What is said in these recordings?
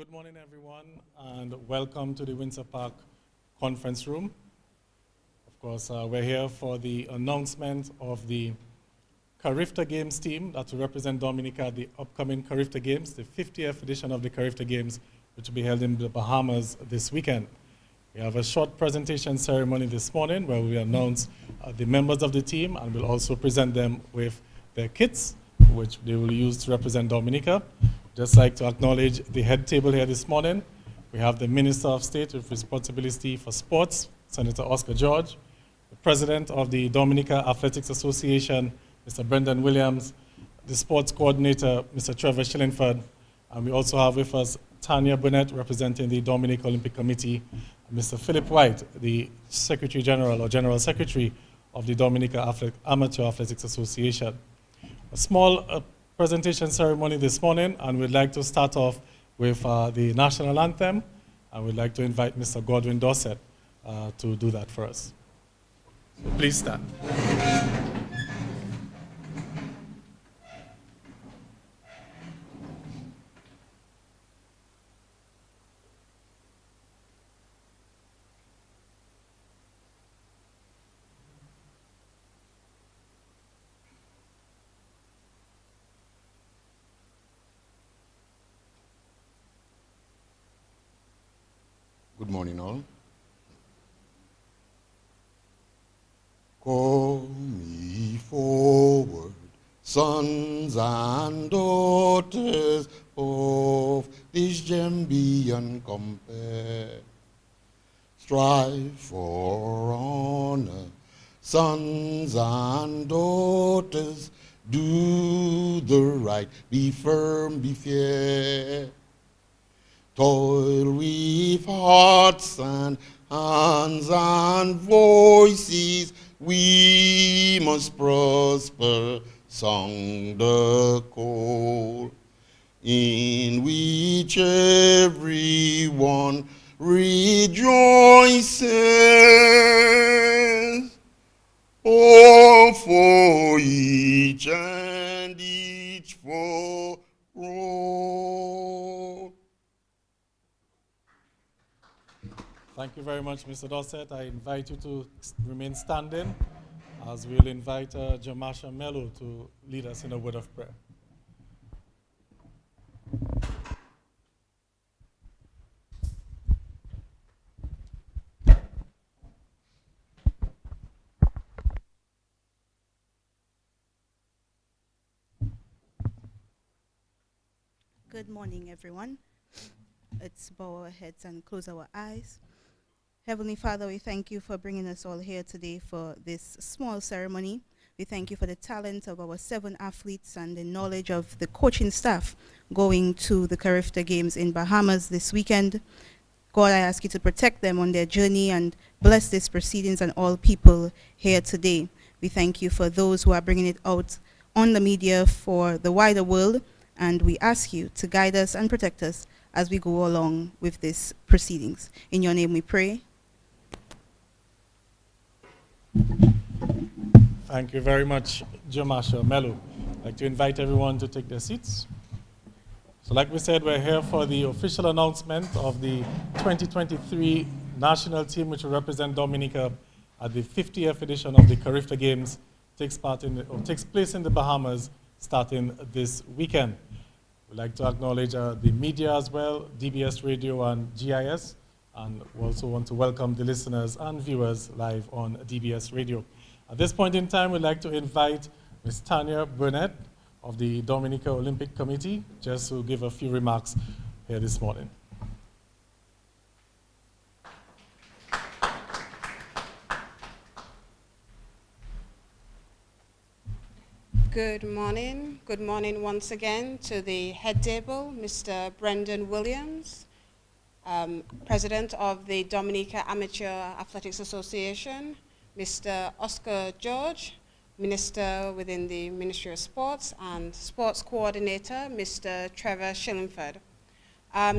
Good morning, everyone, and welcome to the Windsor Park Conference Room. Of course, we're here for the announcement of the CARIFTA Games team that will represent Dominica at the upcoming CARIFTA Games, the 50th edition of the CARIFTA Games, which will be held in the Bahamas this weekend. We have a short presentation ceremony this morning where we announce the members of the team, and we'll also present them with their kits, which they will use to represent Dominica. Just like to acknowledge the head table here this morning. We have the Minister of State with responsibility for sports, Senator Oscar George, the President of the Dominica Athletics Association, Mr. Brendan Williams, the Sports Coordinator, Mr. Trevor Shillingford, and we also have with us Tanya Burnett, representing the Dominica Olympic Committee, and Mr. Philip White, the Secretary General or General Secretary of the Dominica Amateur Athletics Association. A small presentation ceremony this morning, and we'd like to start off with the national anthem, and we'd like to invite Mr. Godwin Dorset to do that for us. So please stand. Good morning, all. Come ye forward, sons and daughters of this Gembian compare. Strive for honor, sons and daughters, do the right, be firm, be fair. Toil with hearts and hands and voices, we must prosper, song the call, in which everyone rejoices, all for each and each for all. Thank you very much, Mr. Dorset. I invite you to remain standing as we'll invite Jamasha Mello to lead us in a word of prayer. Good morning, everyone. Let's bow our heads and close our eyes. Heavenly Father, we thank you for bringing us all here today for this small ceremony. We thank you for the talent of our 7 athletes and the knowledge of the coaching staff going to the CARIFTA Games in Bahamas this weekend. God, I ask you to protect them on their journey and bless these proceedings and all people here today. We thank you for those who are bringing it out on the media for the wider world, and we ask you to guide us and protect us as we go along with these proceedings. In your name we pray. Thank you very much, Jamasha Mello. I'd like to invite everyone to take their seats. So like we said, we're here for the official announcement of the 2023 national team, which will represent Dominica at the 50th edition of the CARIFTA Games. Takes place in the Bahamas starting this weekend. We'd like to acknowledge the media as well, DBS Radio and GIS, and we also want to welcome the listeners and viewers live on DBS Radio. At this point in time, we'd like to invite Ms. Tanya Burnett of the Dominica Olympic Committee just to give a few remarks here this morning. Good morning. Good morning once again to the head table, Mr. Brendan Williams, President of the Dominica Amateur Athletics Association, Mr. Oscar George, Minister within the Ministry of Sports, and Sports Coordinator, Mr. Trevor Shillingford.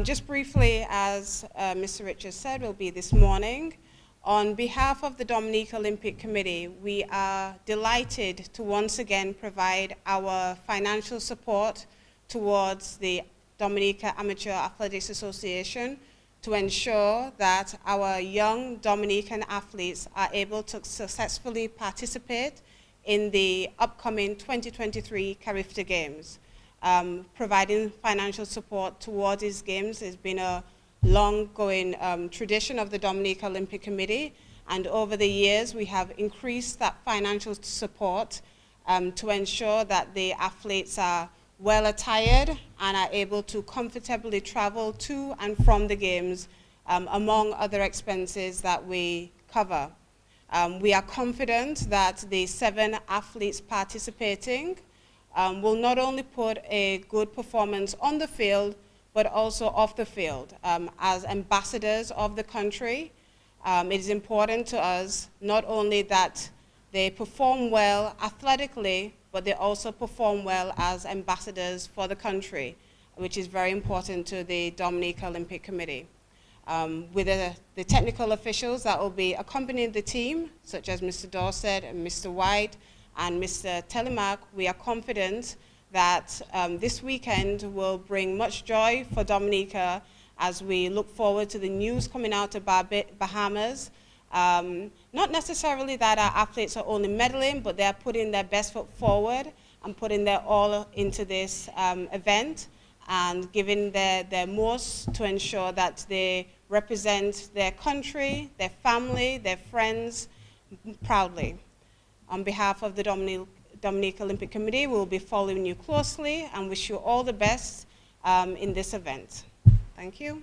Just briefly, as Mr. Richards said, will be this morning. On behalf of the Dominica Olympic Committee, we are delighted to once again provide our financial support towards the Dominica Amateur Athletics Association to ensure that our young Dominican athletes are able to successfully participate in the upcoming 2023 CARIFTA Games. Providing financial support towards these games has been a long-going tradition of the Dominica Olympic Committee, and over the years we have increased that financial support to ensure that the athletes are well attired and are able to comfortably travel to and from the games, among other expenses that we cover. We are confident that the 7 athletes participating will not only put a good performance on the field, but also off the field. As ambassadors of the country, it is important to us not only that they perform well athletically, but they also perform well as ambassadors for the country, which is very important to the Dominica Olympic Committee. With the technical officials that will be accompanying the team, such as Mr. Dorset and Mr. White and Mr. Telemark, we are confident that this weekend will bring much joy for Dominica as we look forward to the news coming out of Bahamas. Not necessarily that our athletes are only medaling, but they're putting their best foot forward and putting their all into this event and giving their most to ensure that they represent their country, their family, their friends proudly. On behalf of the Dominica Olympic Committee, we will be following you closely and wish you all the best in this event. Thank you.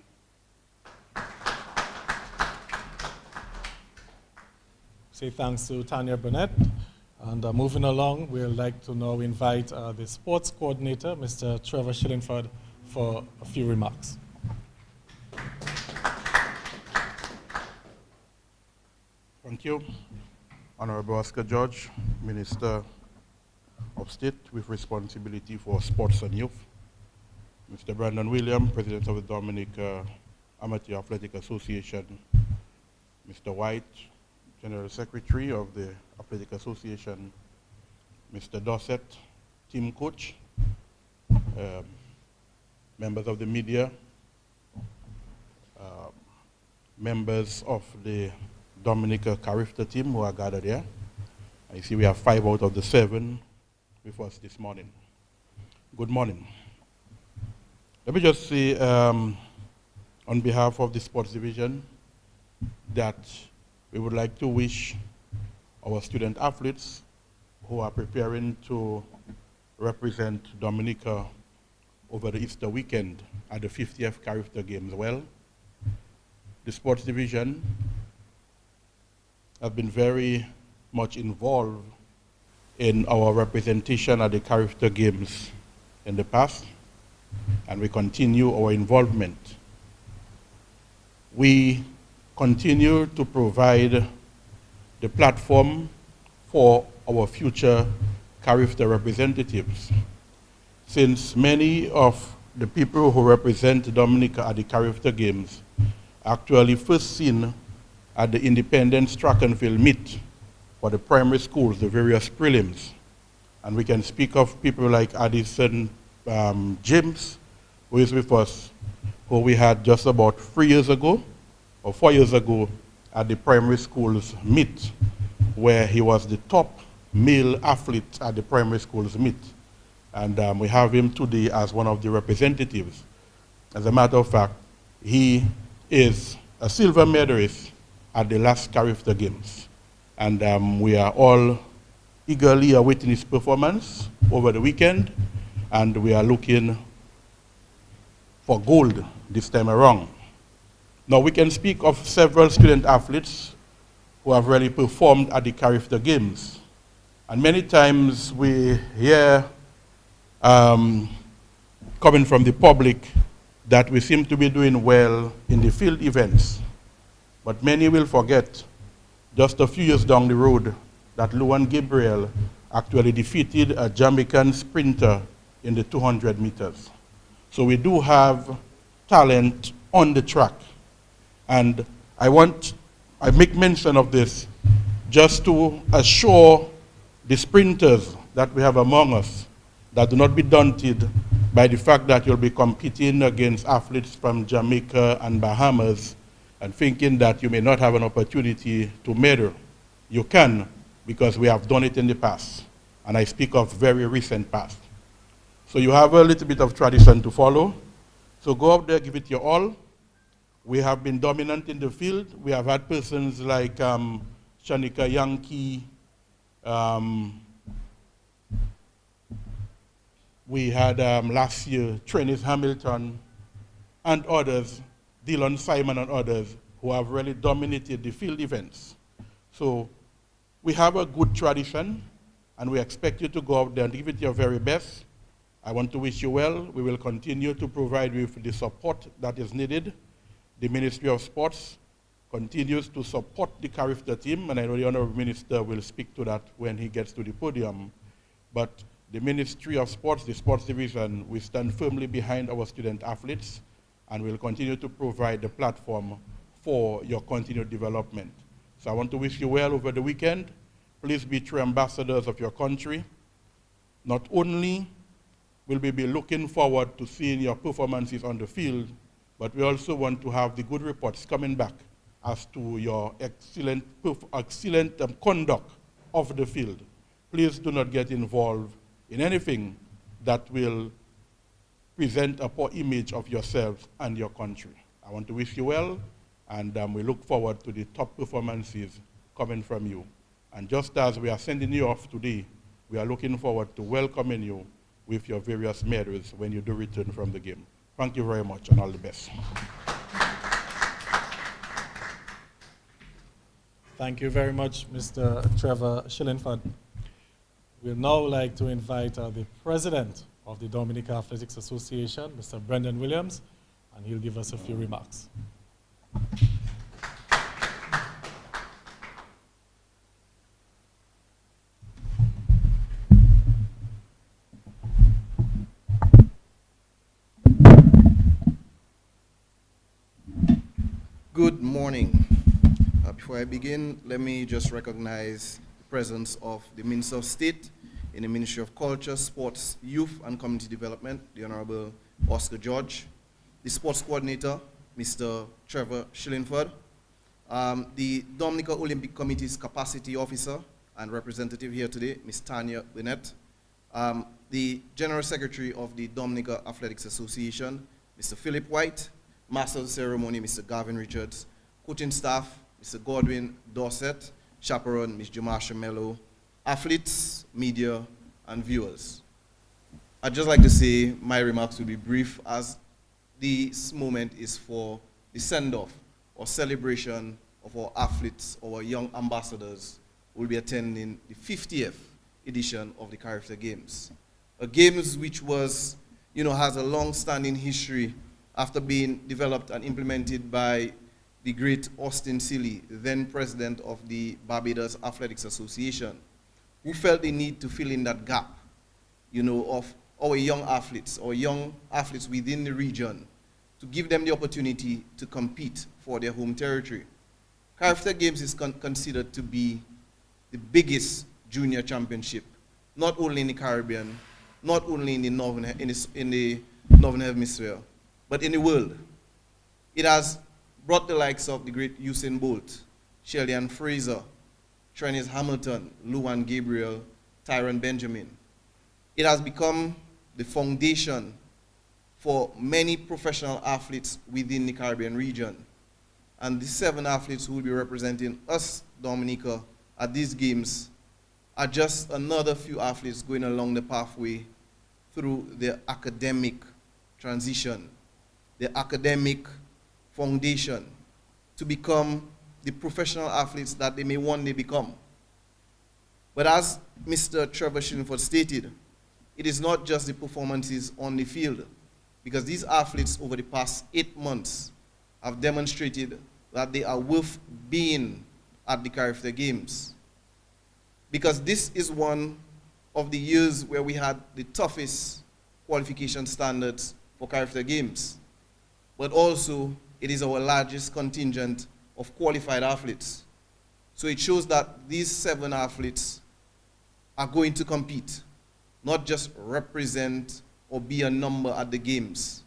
Say thanks to Tanya Burnett. And moving along, we'd like to now invite the sports coordinator, Mr. Trevor Shillingford, for a few remarks. Thank you. Honorable Oscar George, Minister of State with responsibility for sports and youth. Mr. Brandon Williams, President of the Dominica Amateur Athletic Association. Mr. White, General Secretary of the Athletic Association. Mr. Dorset, team coach. Members of the media. Members of the Dominica CARIFTA team who are gathered here. I see we have 5 out of the 7 with us this morning. Good morning. Let me just say on behalf of the sports division that we would like to wish our student athletes who are preparing to represent Dominica over the Easter weekend at the 50th CARIFTA Games well. The sports division have been very much involved in our representation at the CARIFTA Games in the past, and we continue our involvement. We continue to provide the platform for our future CARIFTA representatives, since many of the people who represent Dominica at the CARIFTA Games actually first seen at the Independence Track and Field meet for the primary schools, the various prelims. And we can speak of people like Addison James, who is with us, who we had just about 3 years ago, or 4 years ago, at the primary schools meet, where he was the top male athlete at the primary schools meet. And we have him today as one of the representatives. As a matter of fact, he is a silver medalist at the last CARIFTA Games. And we are all eagerly awaiting his performance over the weekend, and we are looking for gold this time around. Now we can speak of several student athletes who have really performed at the CARIFTA Games. And many times we hear coming from the public that we seem to be doing well in the field events. But many will forget, just a few years down the road, that Luan Gabriel actually defeated a Jamaican sprinter in the 200 meters. So we do have talent on the track. And I make mention of this just to assure the sprinters that we have among us that do not be daunted by the fact that you'll be competing against athletes from Jamaica and Bahamas and thinking that you may not have an opportunity to medal. You can, because we have done it in the past. And I speak of very recent past. So you have a little bit of tradition to follow. So go out there, give it your all. We have been dominant in the field. We have had persons like Shanika Yankee. We had last year Trennis Hamilton and others, Dylan Simon and others, who have really dominated the field events. So we have a good tradition, and we expect you to go out there and give it your very best. I want to wish you well. We will continue to provide you with the support that is needed. The Ministry of Sports continues to support the CARIFTA team, and I know the Honorable Minister will speak to that when he gets to the podium. But the Ministry of Sports, the Sports Division, we stand firmly behind our student athletes, and will continue to provide the platform for your continued development. So I want to wish you well over the weekend. Please be true ambassadors of your country. Not only will we be looking forward to seeing your performances on the field, but we also want to have the good reports coming back as to your excellent conduct of the field. Please do not get involved in anything that will present a poor image of yourselves and your country. I want to wish you well, and we look forward to the top performances coming from you. And just as we are sending you off today, we are looking forward to welcoming you with your various medals when you do return from the game. Thank you very much, and all the best. Thank you very much, Mr. Trevor Shillingford. We'd now like to invite the President of the Dominica Athletics Association, Mr. Brendan Williams, and he'll give us a few remarks. Good morning. Before I begin, let me just recognize the presence of the Minister of State in the Ministry of Culture, Sports, Youth and Community Development, the Honorable Oscar George, the Sports Coordinator, Mr. Trevor Shillingford, the Dominica Olympic Committee's Capacity Officer and representative here today, Ms. Tanya Burnett, the General Secretary of the Dominica Athletics Association, Mr. Philip White, Master of the Ceremony, Mr. Gavin Richards, coaching staff, Mr. Godwin Dorset, chaperone, Ms. Jamasha Mello, athletes, media, and viewers. I'd just like to say my remarks will be brief, as this moment is for the send-off or celebration of our athletes, our young ambassadors who will be attending the 50th edition of the CARIFTA Games. A Games which was, has a long-standing history after being developed and implemented by the great Austin Seeley, then president of the Barbados Athletics Association, who felt the need to fill in that gap, of our young athletes within the region, to give them the opportunity to compete for their home territory. CARIFTA Games is considered to be the biggest junior championship, not only in the Caribbean, not only in the Northern Hemisphere, but in the world. It has brought the likes of the great Usain Bolt, Shelley-Ann Fraser, Trennis Hamilton, Luan Gabriel, Tyron Benjamin. It has become the foundation for many professional athletes within the Caribbean region. And the 7 athletes who will be representing us, Dominica, at these games are just another few athletes going along the pathway through their academic transition, the academic foundation to become the professional athletes that they may one day become. But as Mr. Trevor Shillingford stated, it is not just the performances on the field, because these athletes over the past 8 months have demonstrated that they are worth being at the CARIFTA Games. Because this is one of the years where we had the toughest qualification standards for CARIFTA Games. But also, it is our largest contingent of qualified athletes. So it shows that these 7 athletes are going to compete, not just represent or be a number at the games,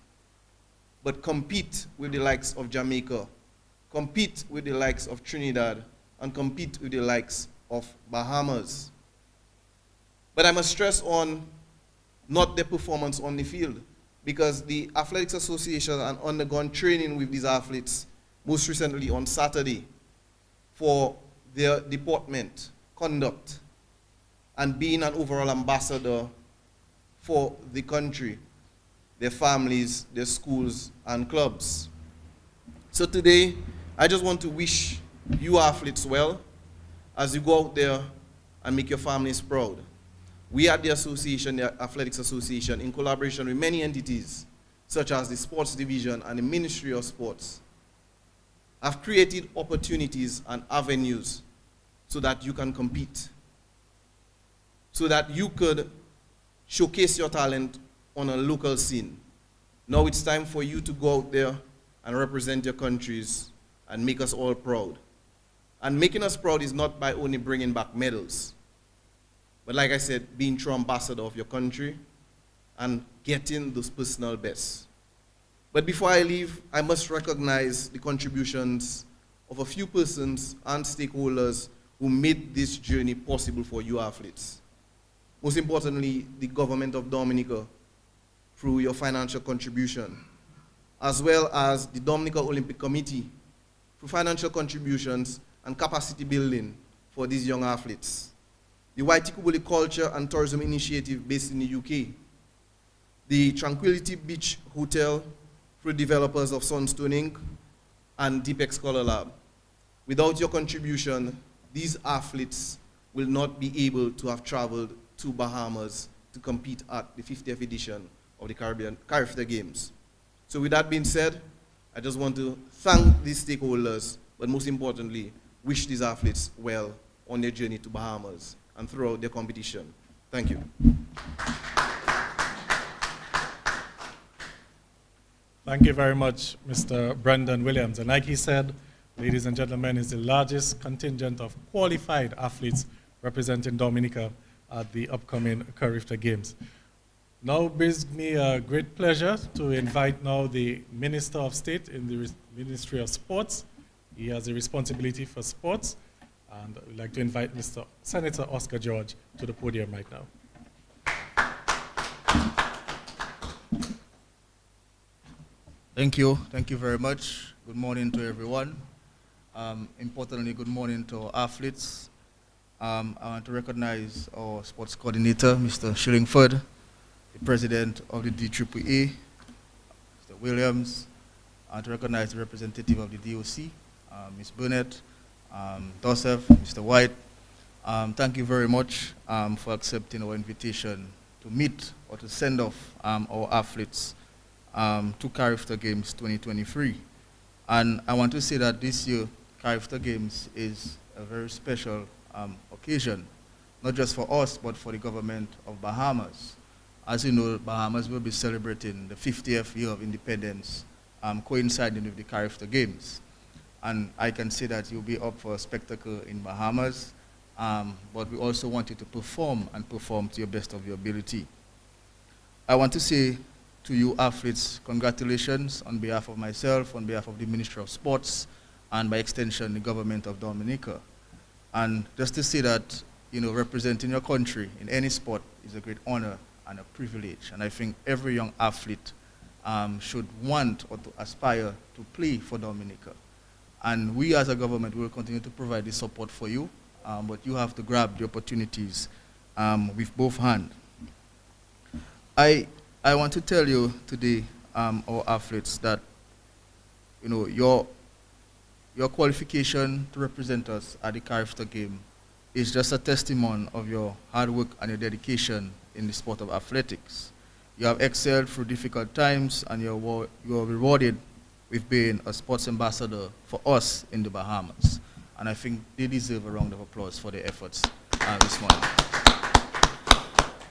but compete with the likes of Jamaica, compete with the likes of Trinidad, and compete with the likes of Bahamas. But I must stress on not the performance on the field, because the Athletics Association has undergone training with these athletes, most recently on Saturday, for their deportment, conduct, and being an overall ambassador for the country, their families, their schools, and clubs. So today, I just want to wish you athletes well as you go out there and make your families proud. We at the association, the Athletics Association, in collaboration with many entities, such as the Sports Division and the Ministry of Sports, have created opportunities and avenues so that you can compete, so that you could showcase your talent on a local scene. Now it's time for you to go out there and represent your countries and make us all proud. And making us proud is not by only bringing back medals, but like I said, being true ambassador of your country and getting those personal bests. But before I leave, I must recognize the contributions of a few persons and stakeholders who made this journey possible for you athletes. Most importantly, the government of Dominica, through your financial contribution, as well as the Dominica Olympic Committee, through financial contributions and capacity building for these young athletes. The Waitikubuli Culture and Tourism Initiative based in the UK, the Tranquility Beach Hotel through developers of Sunstone Inc. and Deepak Scholar Lab. Without your contribution, these athletes will not be able to have traveled to Bahamas to compete at the 50th edition of the CARIFTA Games. So with that being said, I just want to thank these stakeholders, but most importantly, wish these athletes well on their journey to Bahamas and throughout their competition. Thank you. Thank you very much, Mr. Brendan Williams. And like he said, ladies and gentlemen, is the largest contingent of qualified athletes representing Dominica at the upcoming CARIFTA Games. Now it brings me a great pleasure to invite now the Minister of State in the Ministry of Sports. He has a responsibility for sports, and I'd like to invite Mr. Senator Oscar George to the podium right now. Thank you very much. Good morning to everyone. Importantly, good morning to our athletes. I want to recognize our sports coordinator, Mr. Shillingford, the president of the DAAA, Mr. Williams. I want to recognize the representative of the DOC, Ms. Burnett, Dosef, Mr. White. Thank you very much for accepting our invitation to meet or to send off our athletes to CARIFTA Games 2023. And I want to say that this year, CARIFTA Games is a very special occasion, not just for us, but for the government of Bahamas. As you know, Bahamas will be celebrating the 50th year of independence, coinciding with the CARIFTA Games. And I can say that you'll be up for a spectacle in Bahamas, but we also want you to perform and perform to your best of your ability. I want to say to you athletes, congratulations on behalf of myself, on behalf of the Ministry of Sports, and by extension, the government of Dominica. And just to say that, you know, representing your country in any sport is a great honor and a privilege. And I think every young athlete should want or to aspire to play for Dominica. And we as a government will continue to provide the support for you, but you have to grab the opportunities with both hands. I want to tell you today, our athletes, that you know your qualification to represent us at the CARIFTA game is just a testimony of your hard work and your dedication in the sport of athletics. You have excelled through difficult times, and you're rewarded with being a sports ambassador for us in the Bahamas. And I think they deserve a round of applause for their efforts this morning.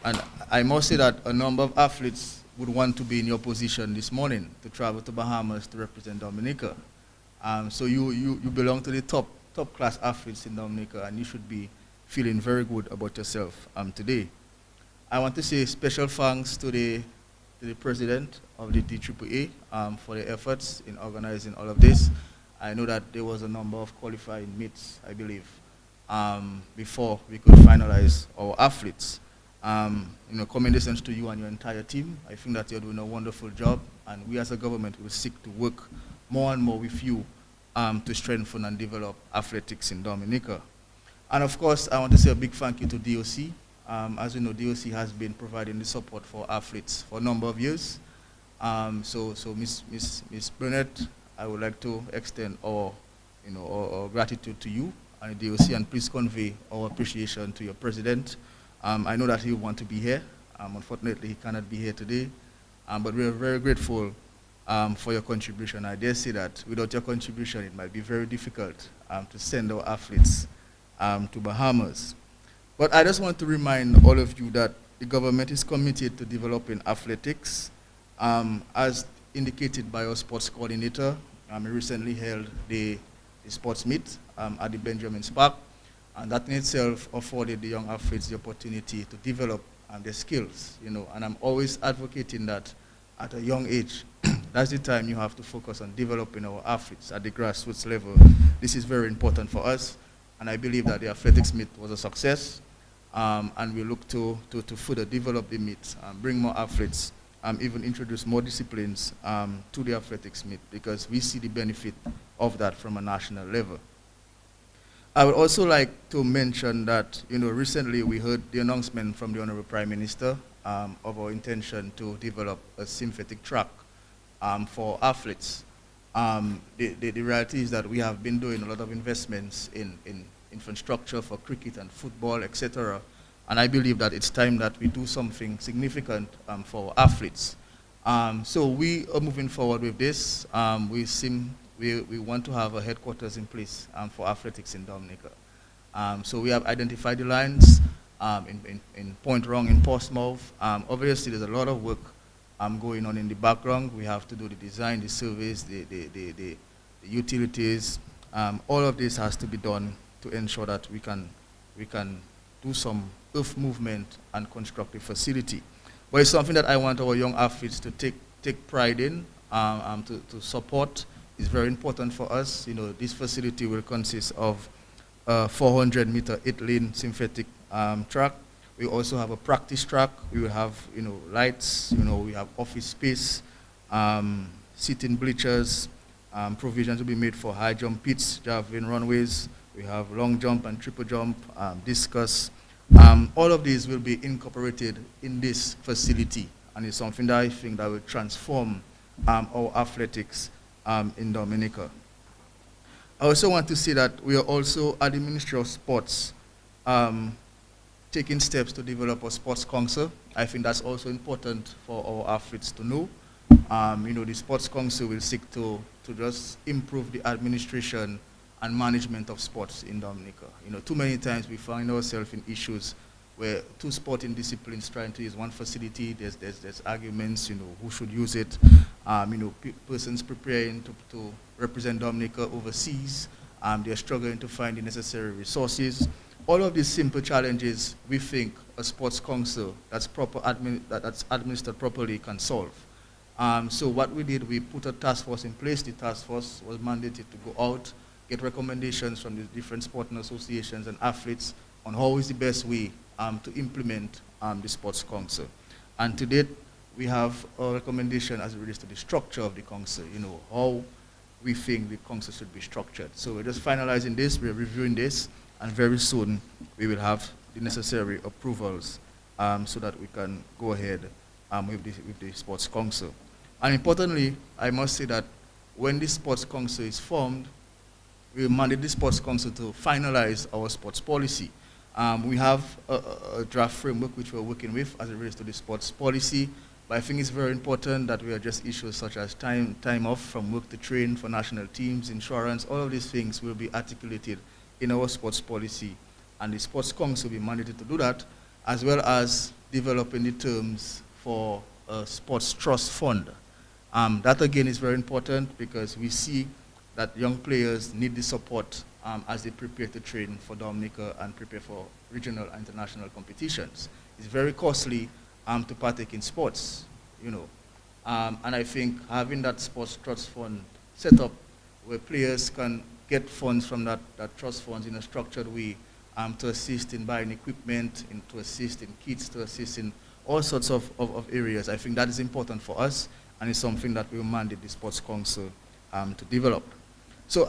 And I must say that a number of athletes would want to be in your position this morning to travel to Bahamas to represent Dominica. So you belong to the top class athletes in Dominica, and you should be feeling very good about yourself today. I want to say special thanks to the to the president of the DAAA for their efforts in organizing all of this. I know that there was a number of qualifying meets, I believe, before we could finalize our athletes. Commendations to you and your entire team. I think that you're doing a wonderful job, and we as a government will seek to work more and more with you to strengthen and develop athletics in Dominica. And of course, I want to say a big thank you to DOC. As you know, DOC has been providing the support for athletes for a number of years. So Ms. Burnett, I would like to extend our gratitude to you and the DOC, and please convey our appreciation to your president. I know that he will want to be here. Unfortunately, he cannot be here today, but we are very grateful for your contribution. I dare say that without your contribution, it might be very difficult to send our athletes to Bahamas. But I just want to remind all of you that the government is committed to developing athletics. As indicated by our sports coordinator, we recently held the sports meet at the Benjamin's Park, and that in itself afforded the young athletes the opportunity to develop their skills, and I'm always advocating that at a young age, that's the time you have to focus on developing our athletes at the grassroots level. This is very important for us, and I believe that the athletics meet was a success, and we look to further develop the meet, bring more athletes, even introduce more disciplines to the athletics meet, because we see the benefit of that from a national level. I would also like to mention that, recently we heard the announcement from the Honorable Prime Minister of our intention to develop a synthetic track for athletes. The reality is that we have been doing a lot of investments in infrastructure for cricket and football, etc. And I believe that it's time that we do something significant for athletes. So we are moving forward with this. We want to have a headquarters in place for athletics in Dominica. So we have identified the lines in Point Rong, in Portsmouth. Obviously, there's a lot of work going on in the background. We have to do the design, the surveys, the utilities. All of this has to be done to ensure that we can do some earth movement and construct a facility. But it's something that I want our young athletes to take pride in, to support. It's very important for us. This facility will consist of a 400-meter 8-lane synthetic track. We also have a practice track. We will have, lights. We have office space, sitting bleachers. Provisions will be made for high jump pits, javelin runways. We have long jump and triple jump, discus. All of these will be incorporated in this facility, and it's something that I think that will transform our athletics in Dominica. I also want to say that we are also at the Ministry of Sports taking steps to develop a sports council. I think that's also important for our athletes to know. The sports council will seek to just improve the administration and management of sports in Dominica. Too many times we find ourselves in issues where two sporting disciplines trying to use one facility, there's arguments, who should use it. Persons preparing to represent Dominica overseas, they're struggling to find the necessary resources. All of these simple challenges, we think a sports council that's administered properly can solve. So what we did, we put a task force in place. The task force was mandated to go out, get recommendations from the different sporting associations and athletes on how is the best way to implement the sports council. And to date, we have a recommendation as it relates to the structure of the council, how we think the council should be structured. So we're just finalizing this, we're reviewing this, and very soon we will have the necessary approvals so that we can go ahead with the sports council. And importantly, I must say that when the sports council is formed, we mandate the sports council to finalize our sports policy. We have a draft framework which we're working with as it relates to the sports policy, but I think it's very important that we address issues such as time off from work to train for national teams, insurance. All of these things will be articulated in our sports policy, and the sports council will be mandated to do that, as well as developing the terms for a sports trust fund. That again is very important because we see that young players need the support as they prepare to train for Dominica and prepare for regional and international competitions. It's very costly to partake in sports. you know. And I think having that sports trust fund set up where players can get funds from that trust funds in a structured way to assist in buying equipment, to assist in kits, to assist in all sorts of areas. I think that is important for us, and it's something that we will mandate the Sports Council to develop. So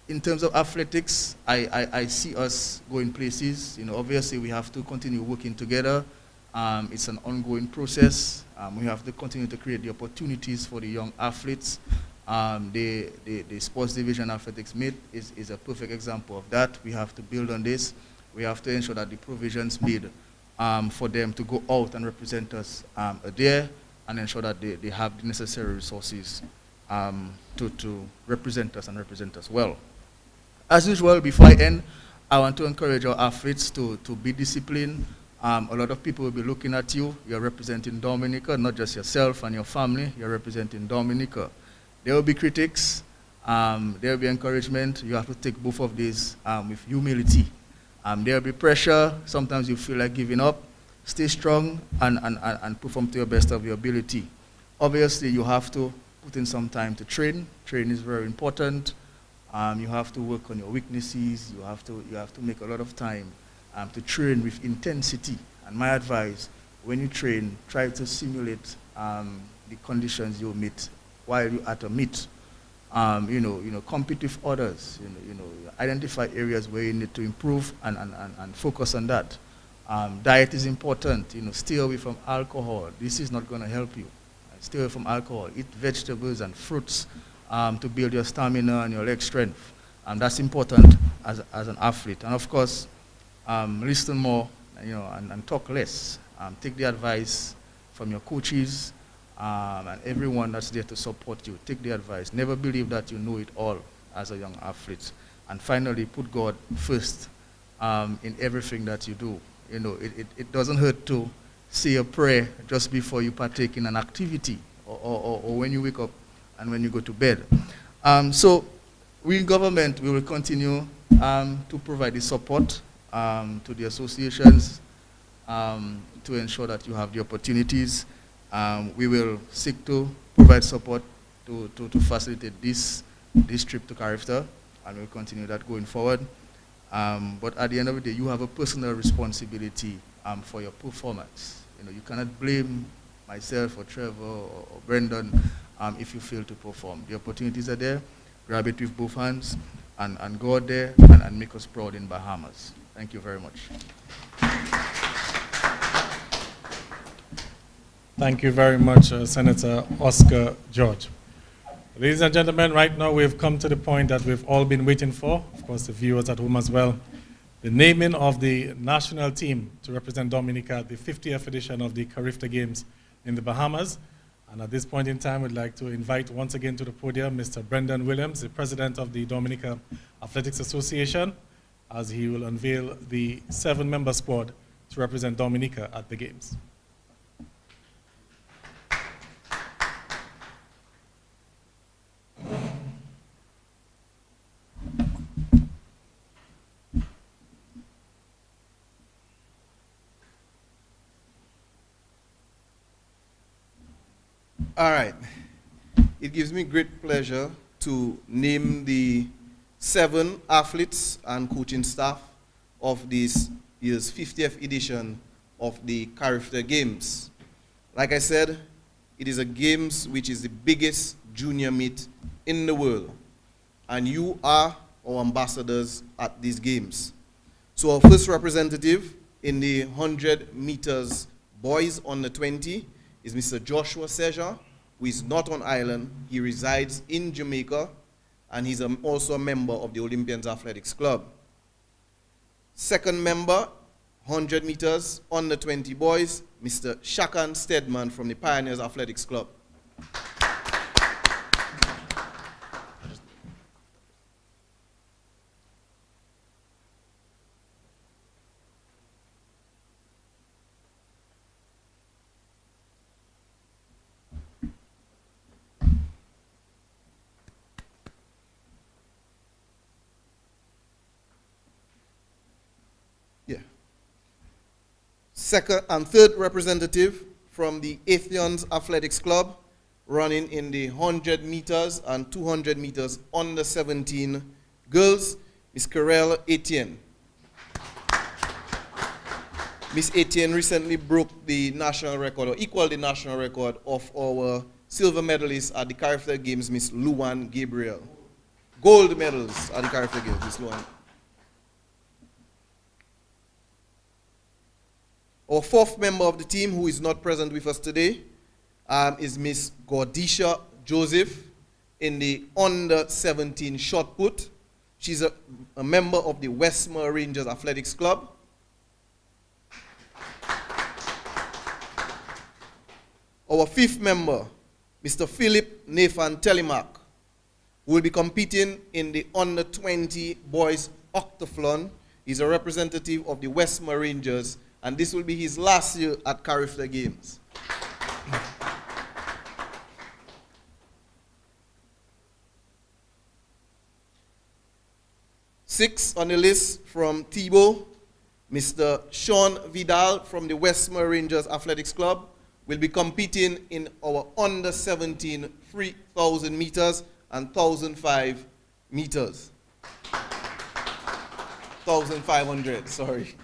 in terms of athletics, I see us going places. You know, obviously we have to continue working together. It's an ongoing process. We have to continue to create the opportunities for the young athletes. The Sports Division Athletics Meet is a perfect example of that. We have to build on this. We have to ensure that the provisions made for them to go out and represent us are there, and ensure that they have the necessary resources to represent us and represent us well. As usual, before I end, I want to encourage our athletes to be disciplined. A lot of people will be looking at you. You're representing Dominica, not just yourself and your family. You're representing Dominica. There will be critics. There will be encouragement. You have to take both of these with humility. There will be pressure. Sometimes you feel like giving up. Stay strong and perform to your best of your ability. Obviously, you have to put in some time to train. Training is very important. You have to work on your weaknesses. You have to make a lot of time to train with intensity. And my advice, when you train, try to simulate the conditions you'll meet while you're at a meet. Compete with others. Identify areas where you need to improve and focus on that. Diet is important. Stay away from alcohol. This is not going to help you. Stay away from alcohol. Eat vegetables and fruits to build your stamina and your leg strength. That's important as an athlete. And of course, listen more, and talk less. Take the advice from your coaches and everyone that's there to support you. Take the advice. Never believe that you know it all as a young athlete. And finally, put God first in everything that you do. It doesn't hurt to say a prayer just before you partake in an activity or when you wake up and when you go to bed. So we in government, we will continue to provide the support to the associations to ensure that you have the opportunities. We will seek to provide support to facilitate this trip to CARIFTA, and we'll continue that going forward. But at the end of the day, you have a personal responsibility for your performance. You cannot blame myself or Trevor or Brendan if you fail to perform. The opportunities are there. Grab it with both hands and go out there and make us proud in Bahamas. Thank you very much. Thank you very much, Senator Oscar George. Ladies and gentlemen, right now we've come to the point that we've all been waiting for, of course the viewers at home as well, the naming of the national team to represent Dominica at the 50th edition of the CARIFTA Games in the Bahamas. And at this point in time, we'd like to invite once again to the podium Mr. Brendan Williams, the president of the Dominica Athletics Association, as he will unveil the 7-member squad to represent Dominica at the Games. All right. It gives me great pleasure to name the 7 athletes and coaching staff of this year's 50th edition of the CARIFTA Games. Like I said, it is a games which is the biggest junior meet in the world, and you are our ambassadors at these games. So our first representative in the 100 meters boys under 20 is Mr. Joshua Seja, who is not on island. He resides in Jamaica, and he's also a member of the Olympians Athletics Club. Second member, 100 meters under 20 boys, Mr. Shakan Stedman from the Pioneers Athletics Club. Second and third representative from the Athens Athletics Club, running in the 100 meters and 200 meters under 17 girls, Ms. Karel Etienne. Ms. Etienne recently broke the national record, or equaled the national record of our silver medalist at the CARIFTA Games, Ms. Luan Gabriel. Gold medals at the CARIFTA Games, Ms. Luan. Our fourth member of the team who is not present with us today is Ms. Gordisha Joseph in the under 17 shot put. She's a member of the Westmore Rangers Athletics Club. Our fifth member, Mr. Philip Nathan Telemark, will be competing in the under 20 boys octaflon. He's a representative of the Westmore Rangers, and this will be his last year at CARIFTA Games. Sixth on the list from Thibault, Mr. Sean Vidal from the Westmore Rangers Athletics Club will be competing in our under 17 3,000 meters and 1,005 meters. 1,500, sorry.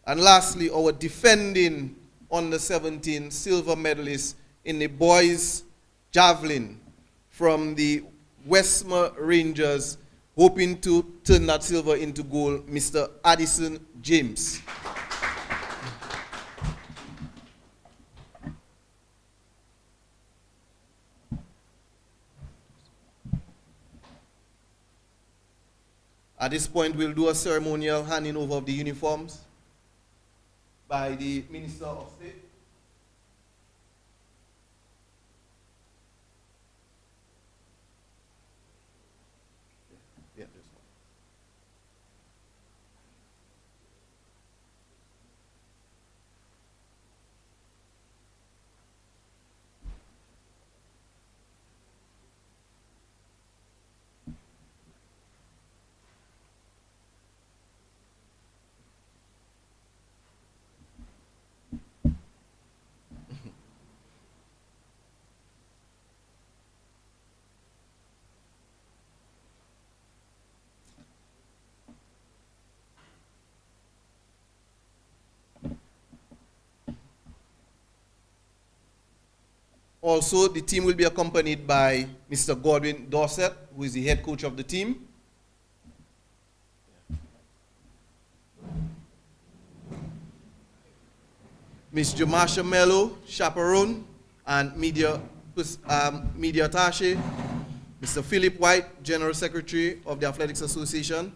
And lastly, our defending under 17 silver medalist in the boys javelin from the Westmore Rangers, hoping to turn that silver into gold, Mr. Addison James. At this point, we'll do a ceremonial handing over of the uniforms by the Minister of State. Yeah, this one. Also, the team will be accompanied by Mr. Godwin Dorset, who is the head coach of the team. Ms. Jamasha Mello, chaperone and media attaché. Mr. Philip White, General Secretary of the Athletics Association.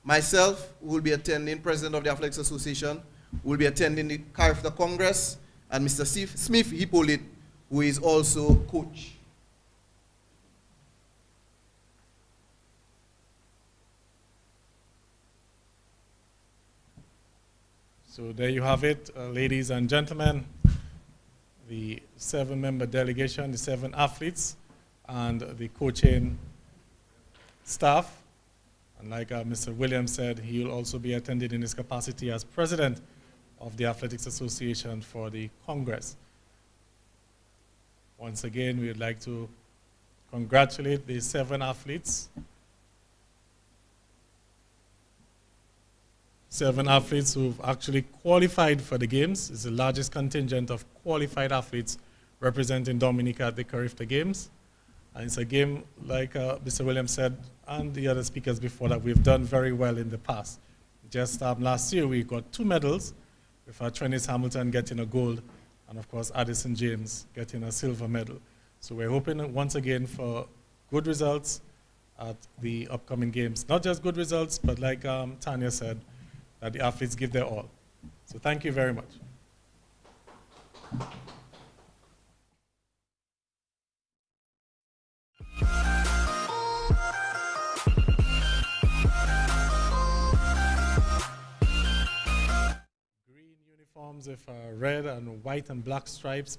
Myself, who will be attending, President of the Athletics Association, will be attending the CARIFTA Congress, and Mr. Smith Hippolyte, who is also coach. So there you have it, ladies and gentlemen, the 7-member delegation, the 7 athletes, and the coaching staff. And like Mr. Williams said, he will also be attending in his capacity as president of the Athletics Association for the Congress. Once again, we would like to congratulate the 7 athletes. 7 athletes who've actually qualified for the games. It's the largest contingent of qualified athletes representing Dominica at the CARIFTA Games. And it's a game, like Mr. Williams said, and the other speakers before, that we've done very well in the past. Just last year, we got 2 medals, with Trennis Hamilton getting a gold, and of course, Addison James getting a silver medal. So we're hoping once again for good results at the upcoming games. Not just good results, but like Tanya said, that the athletes give their all. So thank you very much. Green uniforms with red and white and black stripes.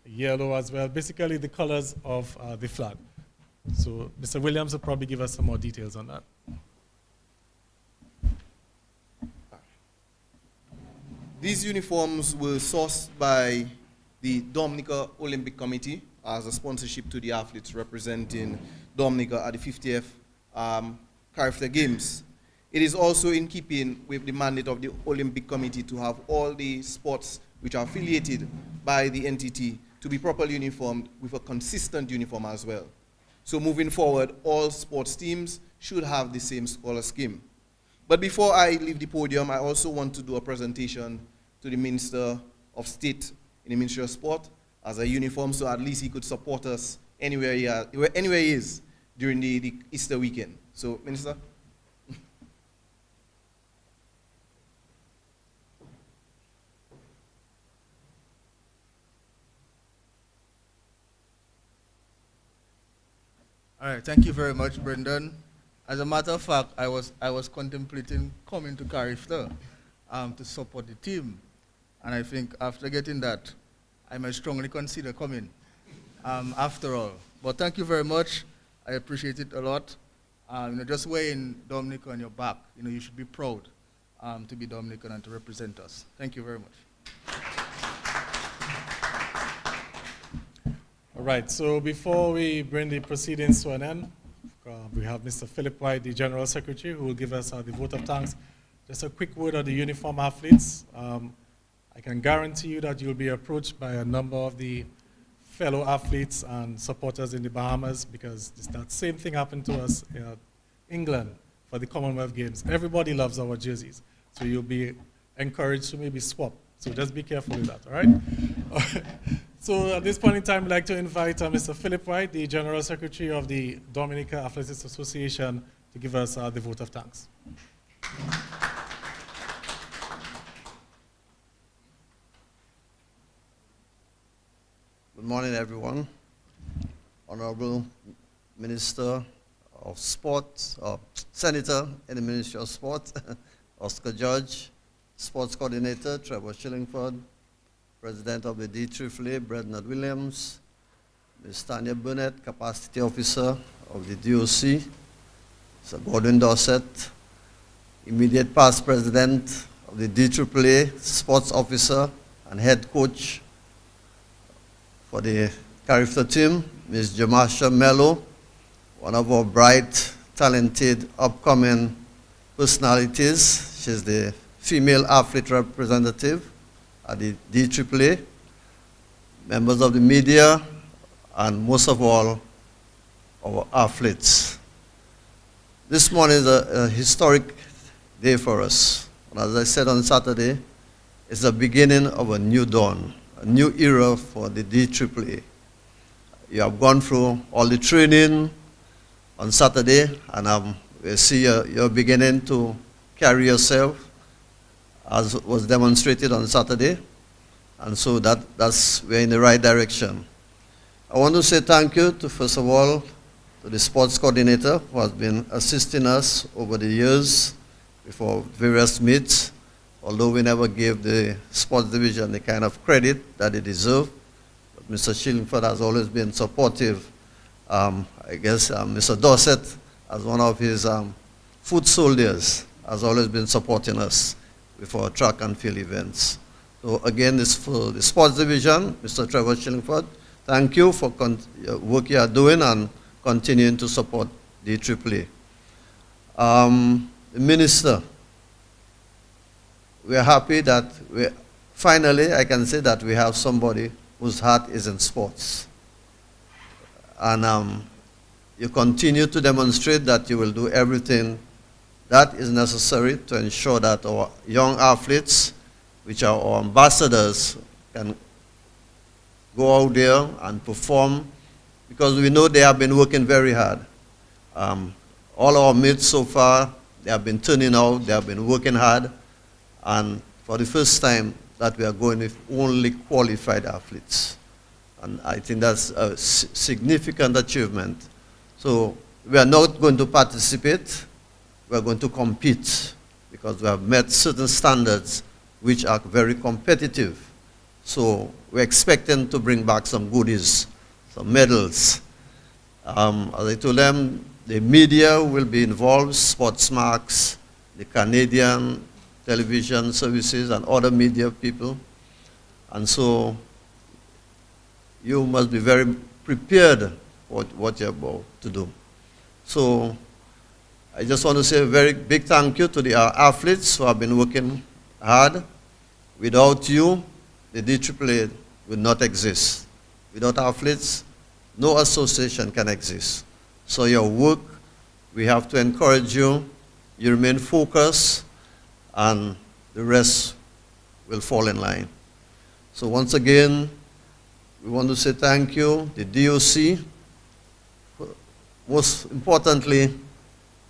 Yellow as well, basically the colors of the flag. So Mr. Williams will probably give us some more details on that. These uniforms were sourced by the Dominica Olympic Committee as a sponsorship to the athletes representing Dominica at the 50th CARIFTA Games. It is also in keeping with the mandate of the Olympic Committee to have all the sports which are affiliated by the entity to be properly uniformed with a consistent uniform as well. So moving forward, all sports teams should have the same color scheme. But before I leave the podium, I also want to do a presentation to the Minister of State in the Ministry of Sport as a uniform, so at least he could support us anywhere he is during the Easter weekend. So, Minister. All right, thank you very much, Brendan. As a matter of fact, I was contemplating coming to CARIFTA to support the team. And I think after getting that, I might strongly consider coming after all. But thank you very much. I appreciate it a lot. Just wearing Dominica on your back, you should be proud to be Dominican and to represent us. Thank you very much. All right, so before we bring the proceedings to an end, we have Mr. Philip White, the General Secretary, who will give us the vote of thanks. Just a quick word on the uniform athletes. I can guarantee you that you'll be approached by a number of the fellow athletes and supporters in the Bahamas, because that same thing happened to us in England for the Commonwealth Games. Everybody loves our jerseys, so you'll be encouraged to maybe swap. So just be careful with that, all right? So at this point in time, I'd like to invite Mr. Philip White, the General Secretary of the Dominica Athletics Association, to give us the vote of thanks. Good morning, everyone. Honorable Minister of Sport, Senator in the Ministry of Sport, Oscar Judge, Sports Coordinator, Trevor Shillingford, President of the DAAA, Brendan Williams, Ms. Tanya Burnett, Capacity Officer of the DOC, Sir Gordon Dorset, immediate past President of the DAAA, Sports Officer and Head Coach for the CARIFTA team, Ms. Jamasha Mello, one of our bright, talented, upcoming personalities. She's the female athlete representative at the DAAA, members of the media, and most of all, our athletes. This morning is a historic day for us. And as I said on Saturday, it's the beginning of a new dawn, a new era for the DAAA. You have gone through all the training on Saturday, and we see you're beginning to carry yourself as was demonstrated on Saturday. And so we're in the right direction. I want to say thank you to, first of all, to the sports coordinator who has been assisting us over the years before various meets, although we never gave the sports division the kind of credit that they deserve. But Mr. Shillingford has always been supportive. I guess Mr. Dorset, as one of his foot soldiers, has always been supporting us with our track and field events. So again, this for the sports division, Mr. Trevor Shillingford, thank you for your work you are doing and continuing to support the AAA. The Minister, we are happy that finally I can say that we have somebody whose heart is in sports. And you continue to demonstrate that you will do everything that is necessary to ensure that our young athletes, which are our ambassadors, can go out there and perform, because we know they have been working very hard. All our mates so far, they have been turning out, they have been working hard, and for the first time that we are going with only qualified athletes. And I think that's a significant achievement. So we are not going to participate, we are going to compete, because we have met certain standards which are very competitive. So we're expecting to bring back some goodies, some medals. As I told them, the media will be involved, Sportsmarks, the Canadian television services, and other media people. And so you must be very prepared for what you're about to do. So I just want to say a very big thank you to the athletes who have been working hard. Without you, the DAAA would not exist. Without athletes, no association can exist. So your work, we have to encourage you. You remain focused, and the rest will fall in line. So once again, we want to say thank you, the DOC, most importantly,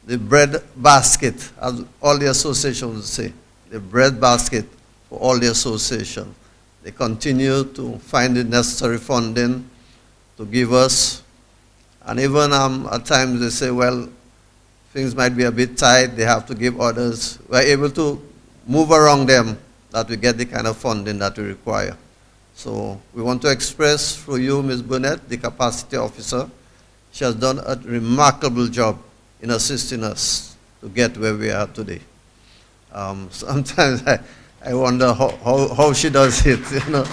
the bread basket, as all the associations would say, the bread basket for all the associations. They continue to find the necessary funding to give us. And even at times they say, well, things might be a bit tight, they have to give others. We're able to move around them that we get the kind of funding that we require. So we want to express through you, Ms. Burnett, the capacity officer. She has done a remarkable job in assisting us to get where we are today. Sometimes I wonder how she does it, you know.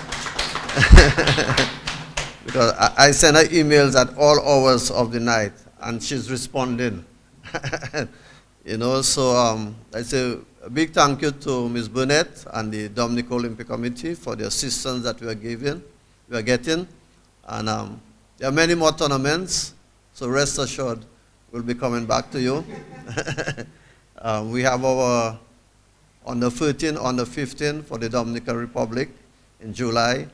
Because I send her emails at all hours of the night, and she's responding. You know, so I say a big thank you to Ms. Burnett and the Dominican Olympic Committee for the assistance that we are getting. And there are many more tournaments, so rest assured we'll be coming back to you. We have our under 13, under 15 for the Dominican Republic in July.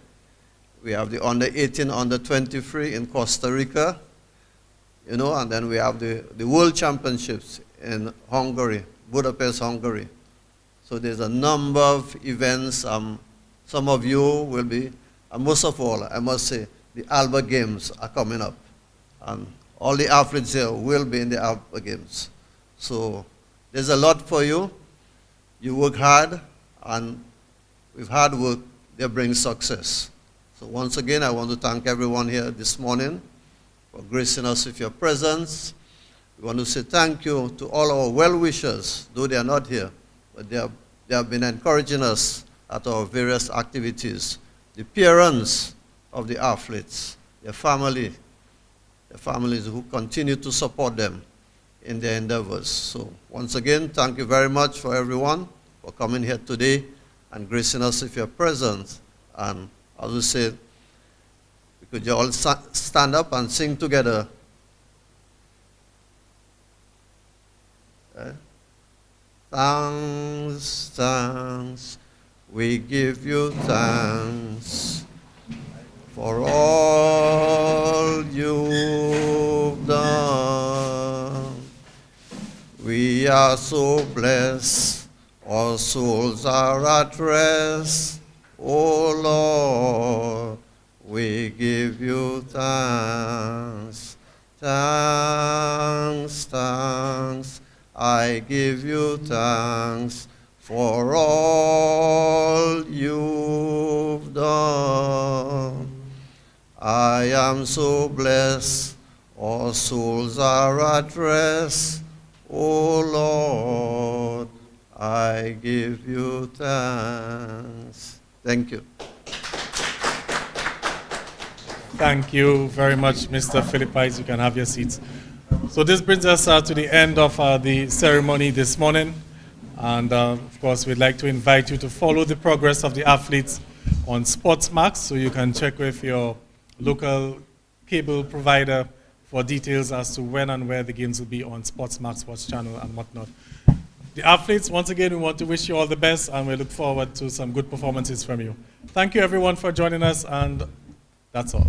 We have the under 18, under 23 in Costa Rica, you know, and then we have the World Championships in Hungary, Budapest, Hungary. So there's a number of events. Some of you will be, and most of all, I must say, the Alba Games are coming up. And all the athletes here will be in the Alba Games. So there's a lot for you. You work hard, and with hard work, they bring success. So once again, I want to thank everyone here this morning for gracing us with your presence. We want to say thank you to all our well-wishers, though they are not here, but they have been encouraging us at our various activities. The parents of the athletes, their families who continue to support them in their endeavors. So once again, thank you very much for everyone for coming here today and gracing us with your presence. And as we said, could you all stand up and sing together? Thanks, thanks, we give you thanks for all you've done. We are so blessed, our souls are at rest. Oh Lord, we give you thanks. Thanks, thanks, I give you thanks for all you've done. I am so blessed, our souls are at rest. Oh Lord, I give you thanks. Thank you. Thank you very much, Mr. Philippis. You can have your seats. So this brings us to the end of the ceremony this morning. And of course, we'd like to invite you to follow the progress of the athletes on Sportsmarks, so you can check with your local cable provider for details as to when and where the games will be on Sportsmarks Sports Channel and whatnot. The athletes, once again, we want to wish you all the best, and we look forward to some good performances from you. Thank you, everyone, for joining us, and that's all.